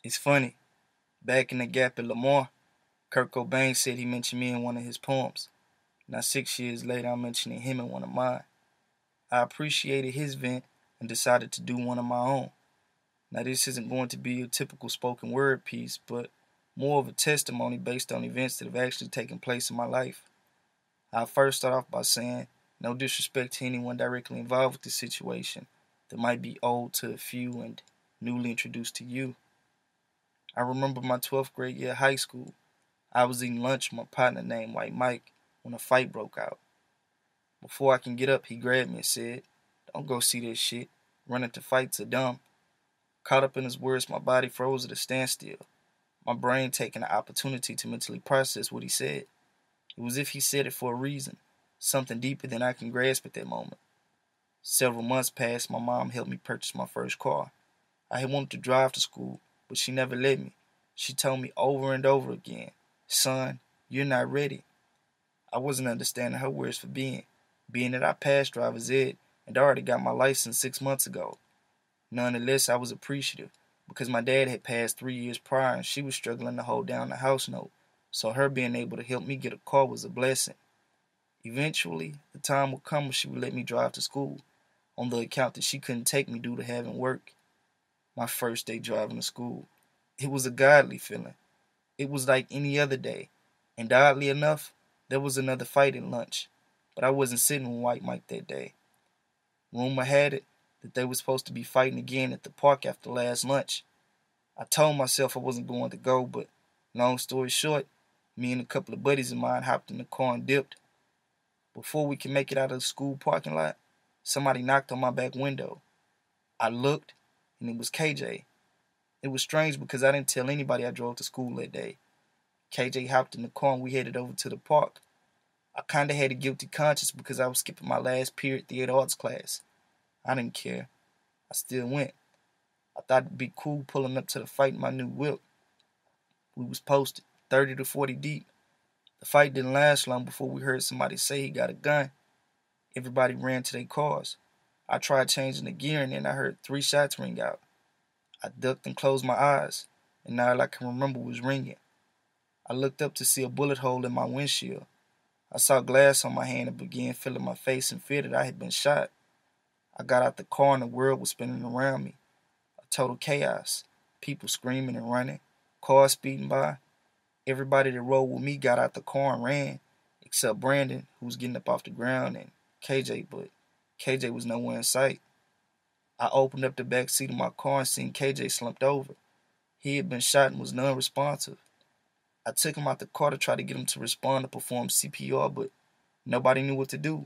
It's funny. Back in the Gap at Lamar, Kirko Bangz said he mentioned me in one of his poems. Now 6 years later, I'm mentioning him in one of mine. I appreciated his vent and decided to do one of my own. Now this isn't going to be a typical spoken word piece, but more of a testimony based on events that have actually taken place in my life. I'll first start off by saying, no disrespect to anyone directly involved with this situation that might be old to a few and newly introduced to you. I remember my 12th grade year of high school. I was eating lunch with my partner named White Mike when a fight broke out. Before I can get up, he grabbed me and said, "Don't go see this shit. Running to fights are dumb." Caught up in his words, my body froze at a standstill, my brain taking the opportunity to mentally process what he said. It was as if he said it for a reason, something deeper than I can grasp at that moment. Several months passed, my mom helped me purchase my first car. I had wanted to drive to school, but she never let me. She told me over and over again, "Son, you're not ready." I wasn't understanding her words for being that I passed driver's ed and already got my license 6 months ago. Nonetheless, I was appreciative because my dad had passed 3 years prior and she was struggling to hold down the house note, so her being able to help me get a car was a blessing. Eventually, the time would come when she would let me drive to school, on the account that she couldn't take me due to having work. My first day driving to school. It was a godly feeling. It was like any other day, and oddly enough, there was another fight at lunch, but I wasn't sitting with White Mike that day. Rumor had it that they were supposed to be fighting again at the park after last lunch. I told myself I wasn't going to go, but long story short, me and a couple of buddies of mine hopped in the car and dipped. Before we could make it out of the school parking lot, somebody knocked on my back window. I looked, and it was KJ. It was strange because I didn't tell anybody I drove to school that day. KJ hopped in the car and we headed over to the park. I kinda had a guilty conscience because I was skipping my last period theater arts class. I didn't care. I still went. I thought it'd be cool pulling up to the fight in my new whip. We was posted, 30 to 40 deep. The fight didn't last long before we heard somebody say he got a gun. Everybody ran to their cars. I tried changing the gear and then I heard 3 shots ring out. I ducked and closed my eyes, and now all I can remember was ringing. I looked up to see a bullet hole in my windshield. I saw glass on my hand and began feeling my face in fear that I had been shot. I got out the car and the world was spinning around me. A total chaos. People screaming and running. Cars speeding by. Everybody that rode with me got out the car and ran, except Brandon, who was getting up off the ground, and KJ, but KJ was nowhere in sight. I opened up the back seat of my car and seen KJ slumped over. He had been shot and was non-responsive. I took him out the car to try to get him to respond to perform CPR, but nobody knew what to do.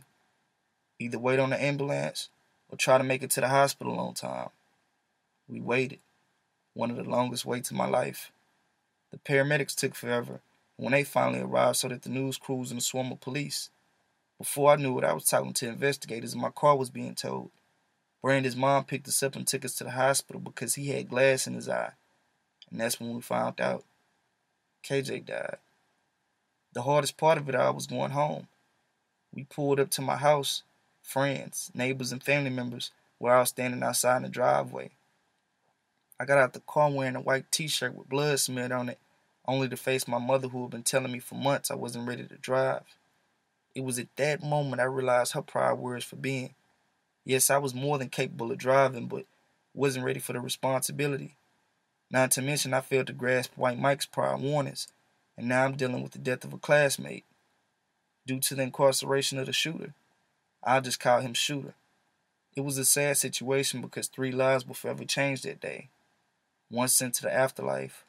Either wait on the ambulance or try to make it to the hospital on time. We waited. One of the longest waits of my life. The paramedics took forever, and when they finally arrived, so did the news crews and a swarm of police. Before I knew it, I was talking to investigators and my car was being towed. Brandon's mom picked us up and took us to the hospital because he had glass in his eye. And that's when we found out KJ died. The hardest part of it all was going home. We pulled up to my house. Friends, neighbors, and family members were all standing outside in the driveway. I got out the car wearing a white t-shirt with blood smeared on it, only to face my mother who had been telling me for months I wasn't ready to drive. It was at that moment I realized her prior words for being. Yes, I was more than capable of driving, but wasn't ready for the responsibility. Not to mention I failed to grasp White Mike's prior warnings, and now I'm dealing with the death of a classmate. Due to the incarceration of the shooter, I'll just call him Shooter. It was a sad situation because 3 lives will forever change that day. One sent to the afterlife,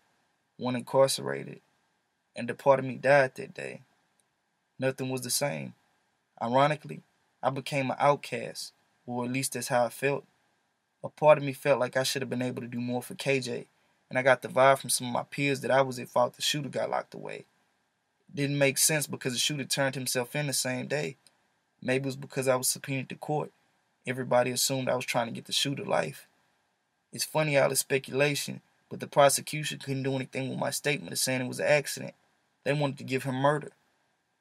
one incarcerated, and a part of me died that day. Nothing was the same. Ironically, I became an outcast, or at least that's how I felt. A part of me felt like I should have been able to do more for KJ, and I got the vibe from some of my peers that I was at fault the shooter got locked away. It didn't make sense because the shooter turned himself in the same day. Maybe it was because I was subpoenaed to court. Everybody assumed I was trying to get the shooter life. It's funny all this speculation, but the prosecution couldn't do anything with my statement of saying it was an accident. They wanted to give him murder.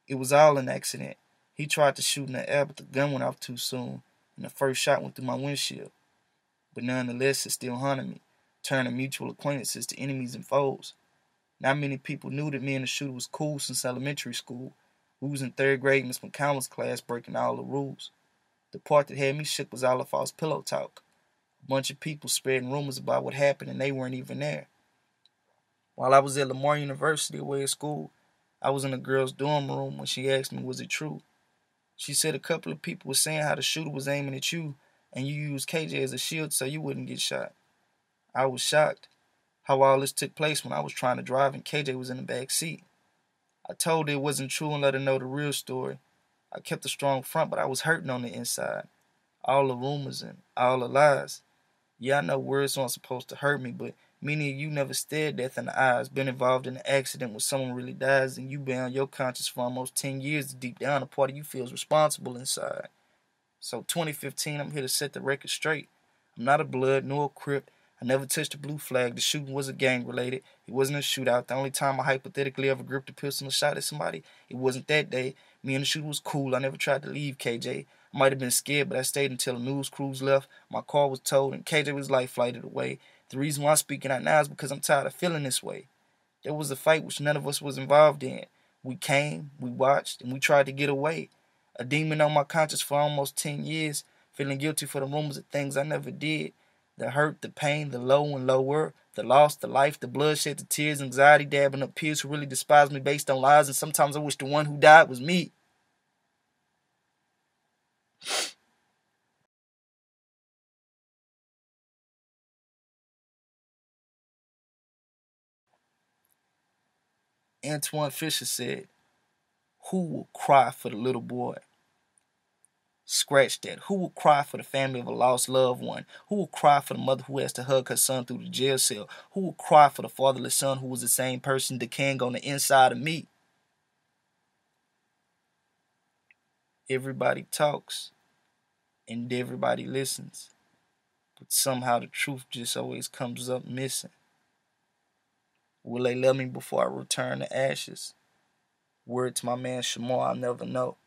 It was all an accident. He tried to shoot in the air, but the gun went off too soon, and the first shot went through my windshield. But nonetheless, it still haunted me, turning mutual acquaintances to enemies and foes. Not many people knew that me and the shooter was cool since elementary school. We was in third grade in Miss McCown's class breaking all the rules. The part that had me shook was all of false pillow talk. A bunch of people spreading rumors about what happened and they weren't even there. While I was at Lamar University away at school, I was in a girl's dorm room when she asked me, was it true? She said a couple of people were saying how the shooter was aiming at you and you used KJ as a shield so you wouldn't get shot. I was shocked how all this took place when I was trying to drive and KJ was in the back seat. I told her it wasn't true and let her know the real story. I kept a strong front, but I was hurting on the inside. All the rumors and all the lies. Yeah, I know words aren't supposed to hurt me, but many of you never stared death in the eyes, been involved in an accident when someone really dies, and you been on your conscience for almost 10 years. Deep down, a part of you feels responsible inside. So 2015, I'm here to set the record straight. I'm not a blood nor a crip. I never touched a blue flag. The shooting wasn't gang related. It wasn't a shootout. The only time I hypothetically ever gripped a pistol and shot at somebody, it wasn't that day. Me and the shooter was cool. I never tried to leave KJ. I might have been scared, but I stayed until the news crews left. My car was towed, and KJ was life flighted away. The reason why I'm speaking out now is because I'm tired of feeling this way. There was a fight which none of us was involved in. We came, we watched, and we tried to get away. A demon on my conscience for almost 10 years, feeling guilty for the rumors of things I never did. The hurt, the pain, the low and lower, the loss, the life, the bloodshed, the tears, anxiety, dabbing up peers who really despise me based on lies, and sometimes I wish the one who died was me. Antoine Fisher said, who will cry for the little boy? Scratch that. Who will cry for the family of a lost loved one? Who will cry for the mother who has to hug her son through the jail cell? Who will cry for the fatherless son who was the same person decaying on the inside of me? Everybody talks and everybody listens, but somehow the truth just always comes up missing. Will they love me before I return to ashes? Word to my man Shamar, I'll never know.